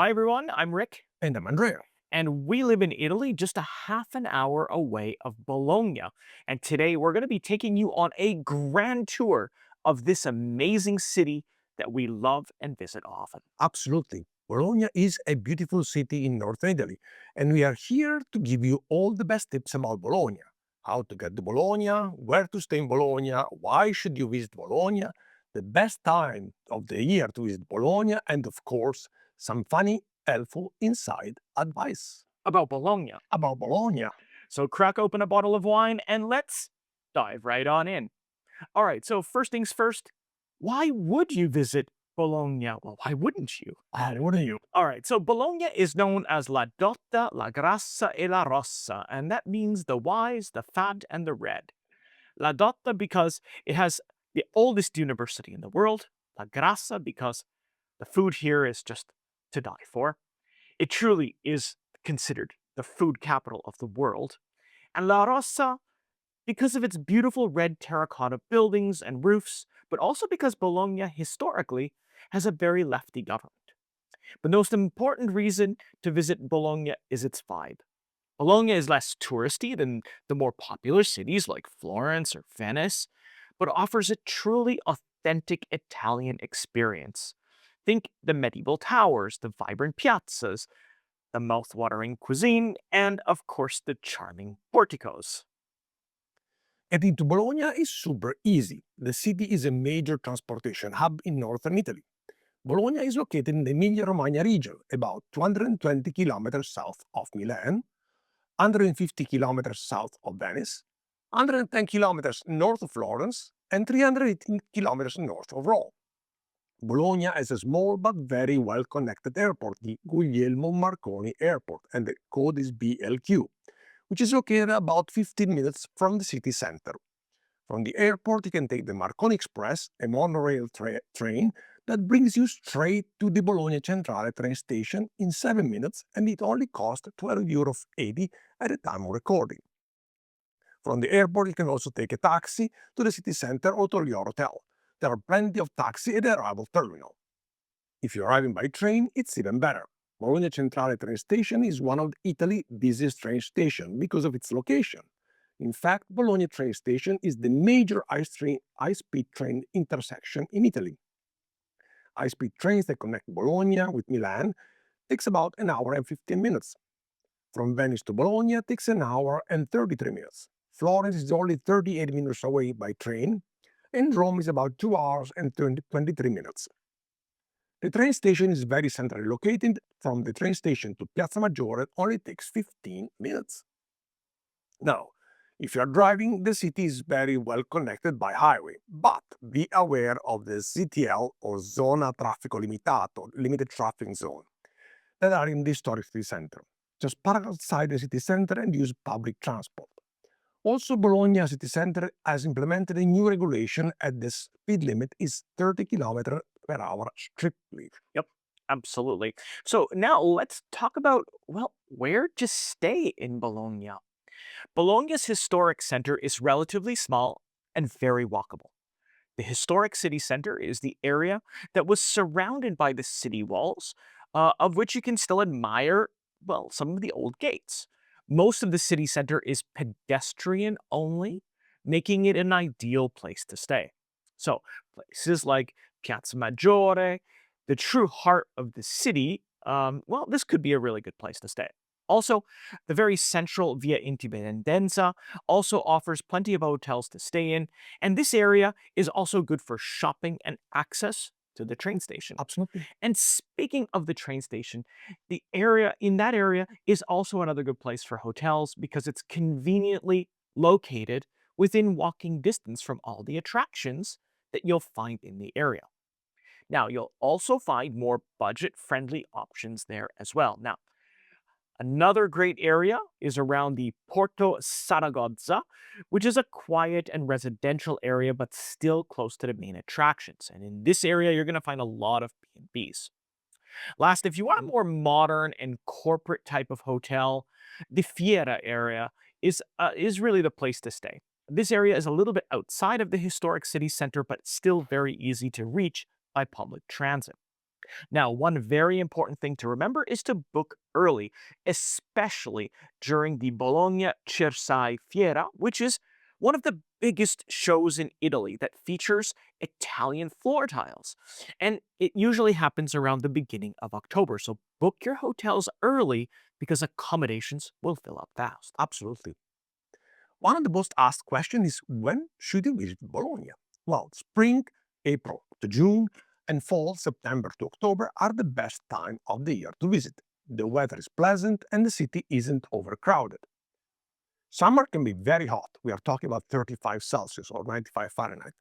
Hi everyone, I'm Rick, And I'm Andrea. and we live in Italy, just a half an hour away of Bologna. And today we're going to be taking you on a grand tour of this amazing city that we love and visit often. Absolutely. Bologna is a beautiful city in northern Italy, and we are here to give you all the best tips about Bologna. How to get to Bologna, where to stay in Bologna, why should you visit Bologna, the best time of the year to visit Bologna, and of course, some funny, helpful inside advice About Bologna. about Bologna. So crack open a bottle of wine and let's dive right on in. All right, so first things first, why would you visit Bologna? Well, why wouldn't you? And what are you? All right, so Bologna is known as La Dotta, La Grassa, e La Rossa, and that means the wise, the fat, and the red. La Dotta because it has the oldest university in the world. La Grassa because the food here is just to die for. It truly is considered the food capital of the world. And La Rossa because of its beautiful red terracotta buildings and roofs, but also because Bologna historically has a very lefty government. But the most important reason to visit Bologna is its vibe. Bologna is less touristy than the more popular cities like Florence or Venice, but offers a truly authentic Italian experience. Think the medieval towers, the vibrant piazzas, the mouth-watering cuisine, and of course the charming porticos. Getting to Bologna is super easy. The city is a major transportation hub in northern Italy. Bologna is located in the Emilia-Romagna region, about 220 kilometers south of Milan, 150 kilometers south of Venice, 110 kilometers north of Florence, and 318 kilometers north of Rome. Bologna has a small but very well-connected airport, the Guglielmo Marconi Airport, and the code is BLQ, which is located about 15 minutes from the city center. From the airport, you can take the Marconi Express, a monorail train that brings you straight to the Bologna Centrale train station in 7 minutes, and it only costs €12.80 at the time of recording. From the airport, you can also take a taxi to the city center or to your hotel. There are plenty of taxis at the arrival terminal. If you're arriving by train, it's even better. Bologna Centrale train station is one of Italy's busiest train stations because of its location. In fact, Bologna train station is the major high-speed train intersection in Italy. High-speed trains that connect Bologna with Milan takes about an hour and 15 minutes. From Venice to Bologna takes an hour and 33 minutes. Florence is only 38 minutes away by train, and Rome is about 2 hours and 23 minutes. The train station is very centrally located. From the train station to Piazza Maggiore only takes 15 minutes. Now, if you are driving, the city is very well connected by highway, but be aware of the ZTL or Zona Traffico Limitato, limited traffic zone, that are in the historic city center. Just park outside the city center and use public transport. Also, Bologna city center has implemented a new regulation and the speed limit is 30 km per hour strictly. Yep, absolutely. So now let's talk about, well, where to stay in Bologna. Bologna's historic center is relatively small and very walkable. The historic city center is the area that was surrounded by the city walls, of which you can still admire, well, some of the old gates. Most of the city center is pedestrian only, making it an ideal place to stay. So, places like Piazza Maggiore, the true heart of the city, well, this could be a really good place to stay. Also, the very central Via Indipendenza also offers plenty of hotels to stay in, and this area is also good for shopping and access to the train station. Absolutely. And speaking of the train station, the area in that area is also another good place for hotels because it's conveniently located within walking distance from all the attractions that you'll find in the area. Now, you'll also find more budget-friendly options there as well. Now, another great area is around the Porto Saragozza, which is a quiet and residential area, but still close to the main attractions. And in this area, you're going to find a lot of B&Bs. Last, if you want a more modern and corporate type of hotel, the Fiera area is really the place to stay. This area is a little bit outside of the historic city center, but still very easy to reach by public transit. Now, one very important thing to remember is to book early, especially during the Bologna Cersai Fiera, which is one of the biggest shows in Italy that features Italian floor tiles. And it usually happens around the beginning of October, so book your hotels early because accommodations will fill up fast. Absolutely. One of the most asked questions is when should you visit Bologna? Well, spring, April to June, and fall, September to October are the best time of the year to visit. The weather is pleasant and the city isn't overcrowded. Summer can be very hot. We are talking about 35 Celsius or 95 Fahrenheit,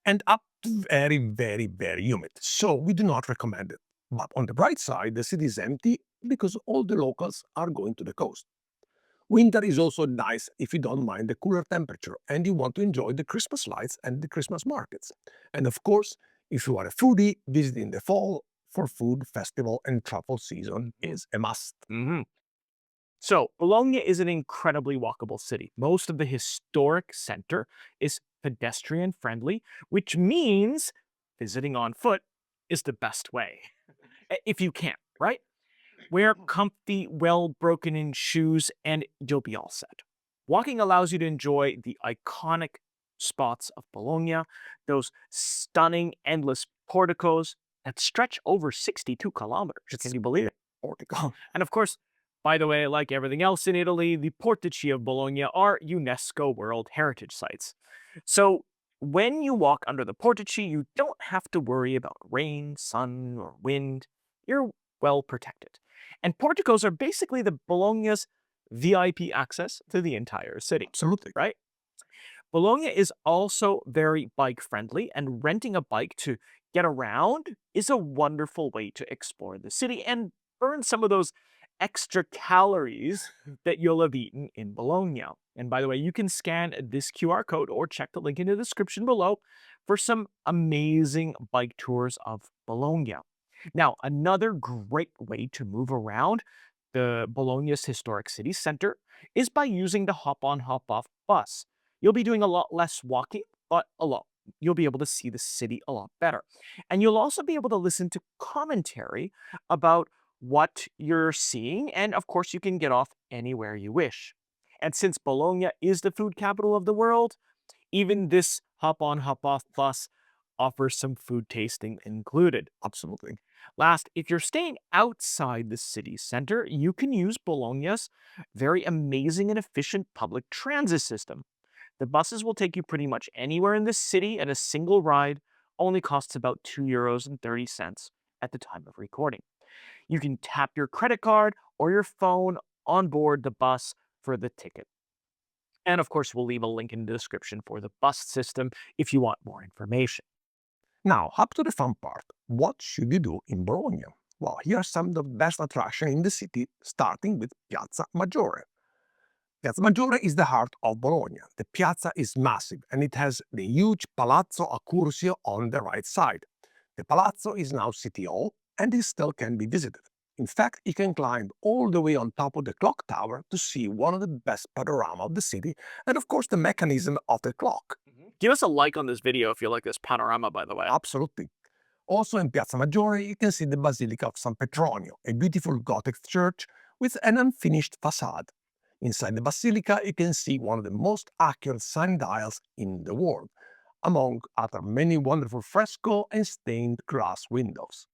and up to very, very, very humid. So we do not recommend it. But on the bright side, the city is empty because all the locals are going to the coast. Winter is also nice if you don't mind the cooler temperature and you want to enjoy the Christmas lights and the Christmas markets. And of course, if you are a foodie, visiting the fall for food, festival, and travel season is a must. Mhm. So, Bologna is an incredibly walkable city. Most of the historic center is pedestrian friendly, which means visiting on foot is the best way. If you can, right? Wear comfy, well broken in shoes, and you'll be all set. Walking allows you to enjoy the iconic spots of Bologna, those stunning, endless porticos that stretch over 62 kilometers. Can you believe it? Portugal. And of course, by the way, like everything else in Italy, the Portici of Bologna are UNESCO World Heritage Sites. So when you walk under the Portici, you don't have to worry about rain, sun, or wind. You're well protected. And porticos are basically the Bologna's VIP access to the entire city, Absolutely. right? Bologna is also very bike friendly, and renting a bike to get around is a wonderful way to explore the city and burn some of those extra calories that you'll have eaten in Bologna. And by the way, you can scan this QR code or check the link in the description below for some amazing bike tours of Bologna. Now, another great way to move around the Bologna's historic city center is by using the hop on, hop off bus. You'll be doing a lot less walking, but you'll be able to see the city a lot better. And you'll also be able to listen to commentary about what you're seeing. And of course, you can get off anywhere you wish. And since Bologna is the food capital of the world, even this hop on, hop off bus offers some food tasting included. Absolutely. Last, if you're staying outside the city center, you can use Bologna's very amazing and efficient public transit system. The buses will take you pretty much anywhere in the city, and a single ride only costs about €2.30 at the time of recording. You can tap your credit card or your phone on board the bus for the ticket. And of course, we'll leave a link in the description for the bus system if you want more information. Now, up to the fun part. What should you do in Bologna? Well, here are some of the best attractions in the city, starting with Piazza Maggiore. Piazza Maggiore is the heart of Bologna. The piazza is massive and it has the huge Palazzo Accursio on the right side. The palazzo is now City Hall and it still can be visited. In fact, you can climb all the way on top of the clock tower to see one of the best panorama of the city and of course the mechanism of the clock. Give us a like on this video if you like this panorama, by the way. Absolutely. Also in Piazza Maggiore you can see the Basilica of San Petronio, a beautiful Gothic church with an unfinished facade. Inside the basilica, you can see one of the most accurate sundials in the world, among other many wonderful fresco and stained glass windows.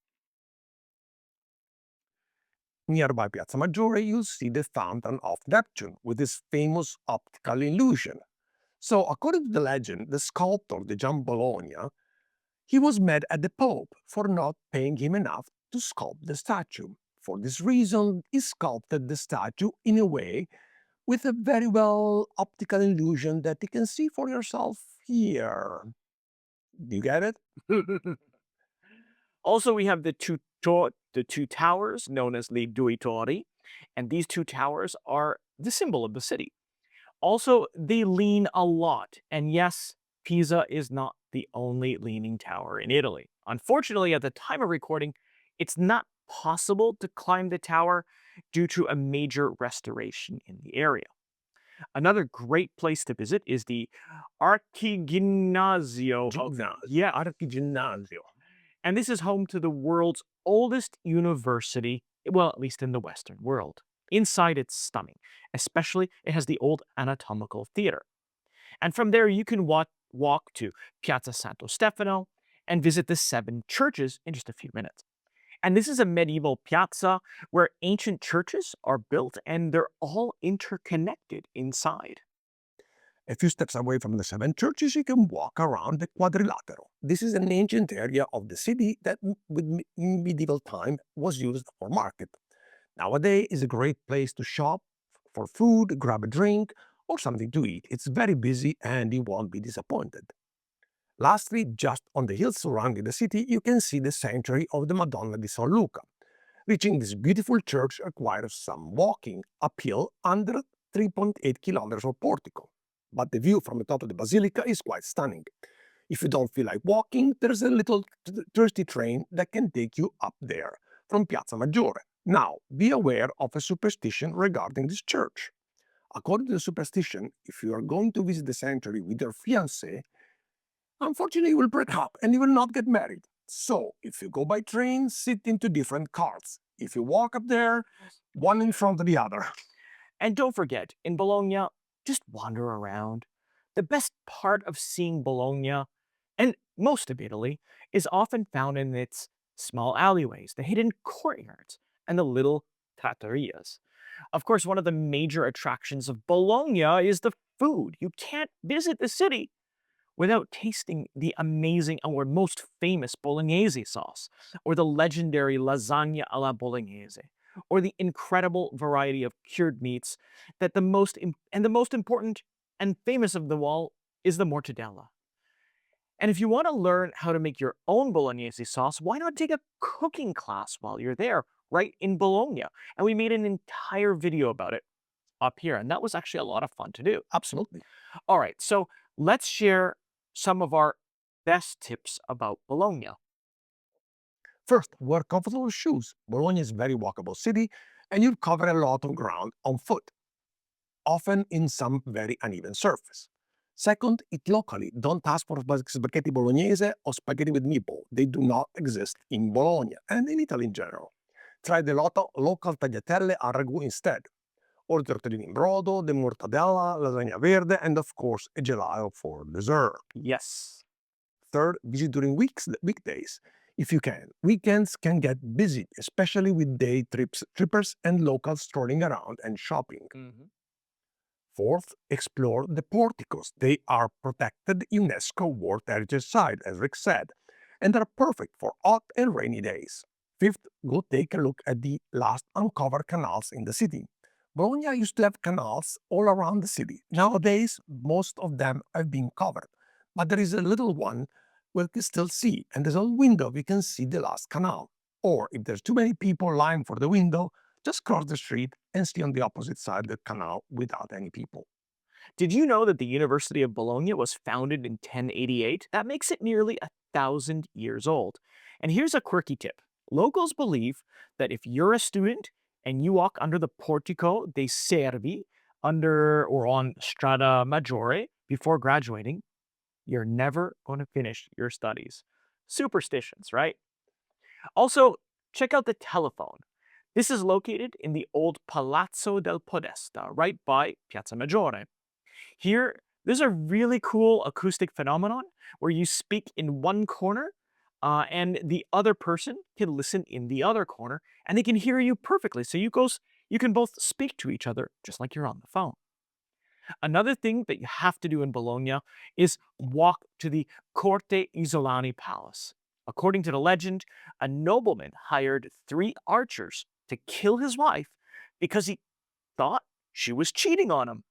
Nearby Piazza Maggiore, you'll see the Fountain of Neptune with its famous optical illusion. So, according to the legend, the sculptor the Bologna, he was mad at the Pope for not paying him enough to sculpt the statue. For this reason, he sculpted the statue in a way with a very well optical illusion that you can see for yourself here. Do you get it? Also, we have the two towers known as the Due Torri, and these two towers are the symbol of the city. Also, they lean a lot, and yes, Pisa is not the only leaning tower in Italy. Unfortunately, at the time of recording, it's not possible to climb the tower due to a major restoration in the area. Another great place to visit is the Archiginnasio. Gymnasio. Yeah, Archiginnasio. and this is home to the world's oldest university, well, at least in the Western world. Inside, it's stunning, especially it has the old anatomical theater. And from there, you can walk to Piazza Santo Stefano and visit the seven churches in just a few minutes. And this is a medieval piazza where ancient churches are built and they're all interconnected inside. A few steps away from the seven churches, you can walk around the Quadrilatero. This is an ancient area of the city that in medieval time was used for market. Nowadays is a great place to shop for food, grab a drink, or something to eat. It's very busy and you won't be disappointed. Lastly, just on the hills surrounding the city, you can see the sanctuary of the Madonna di San Luca. Reaching this beautiful church requires some walking uphill under 3.8 kilometers of portico. But the view from the top of the basilica is quite stunning. If you don't feel like walking, there's a little thirsty train that can take you up there from Piazza Maggiore. Now, be aware of a superstition regarding this church. According to the superstition, if you are going to visit the sanctuary with your fiancé, unfortunately you will break up and you will not get married. So, if you go by train, sit into different cars. If you walk up there, one in front of the other. And don't forget, in Bologna, just wander around. The best part of seeing Bologna, and most of Italy, is often found in its small alleyways, the hidden courtyards, and the little trattorias. Of course, one of the major attractions of Bologna is the food. You can't visit the city without tasting the amazing or most famous bolognese sauce, or the legendary lasagna alla bolognese, or the incredible variety of cured meats that the most important and famous of them all is the mortadella. And if you want to learn how to make your own bolognese sauce, why not take a cooking class while you're there, right in Bologna? And we made an entire video about it up here, and that was actually a lot of fun to do. Absolutely. All right, so let's share some of our best tips about Bologna. First, wear comfortable shoes. Bologna is a very walkable city and you'll cover a lot of ground on foot, often in some very uneven surface. Second, eat locally. Don't ask for spaghetti bolognese or spaghetti with meatball. They do not exist in Bologna and in Italy in general. Try the local tagliatelle a ragù instead, or tortellini in brodo, the mortadella, lasagna verde, and of course a gelato for dessert. Yes. Third, visit during weekdays if you can. Weekends can get busy, especially with trippers and locals strolling around and shopping. Fourth, explore the porticos. They are protected UNESCO World Heritage Site, as Rick said, and are perfect for hot and rainy days. Fifth, go take a look at the last uncovered canals in the city. Bologna used to have canals all around the city. Nowadays, most of them have been covered, but there is a little one we can still see, and there's a window we can see the last canal. Or if there's too many people lying for the window, just cross the street and see on the opposite side the canal without any people. Did you know that the University of Bologna was founded in 1088? That makes it nearly 1,000 years old. And here's a quirky tip. Locals believe that if you're a student and you walk under the Portico dei Servi under or on Strada Maggiore before graduating, you're never going to finish your studies. Superstitions, right? Also, check out the telephone. This is located in the old Palazzo del Podesta, right by Piazza Maggiore. Here, there's a really cool acoustic phenomenon where you speak in one corner and the other person can listen in the other corner and they can hear you perfectly. So you can both speak to each other just like you're on the phone. Another thing that you have to do in Bologna is walk to the Corte Isolani Palace. According to the legend, a nobleman hired 3 archers to kill his wife because he thought she was cheating on him.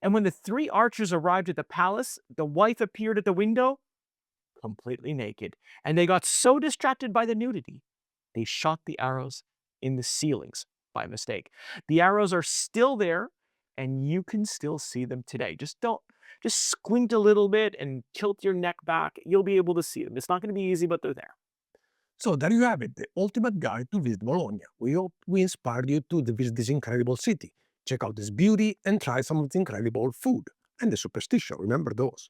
And when the 3 archers arrived at the palace, the wife appeared at the window completely naked. And they got so distracted by the nudity, they shot the arrows in the ceilings by mistake. The arrows are still there and you can still see them today. Just squint a little bit and tilt your neck back. You'll be able to see them. It's not going to be easy, but they're there. So there you have it, the ultimate guide to visit Bologna. We hope we inspired you to visit this incredible city. Check out this beauty and try some of the incredible food and the superstition. Remember those.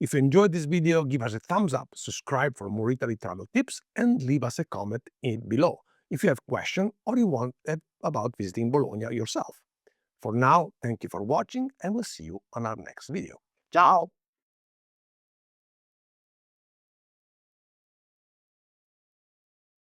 If you enjoyed this video, give us a thumbs up, subscribe for more Italy travel tips, and leave us a comment below if you have questions or you want about visiting Bologna yourself. For now, thank you for watching, and we'll see you on our next video. Ciao!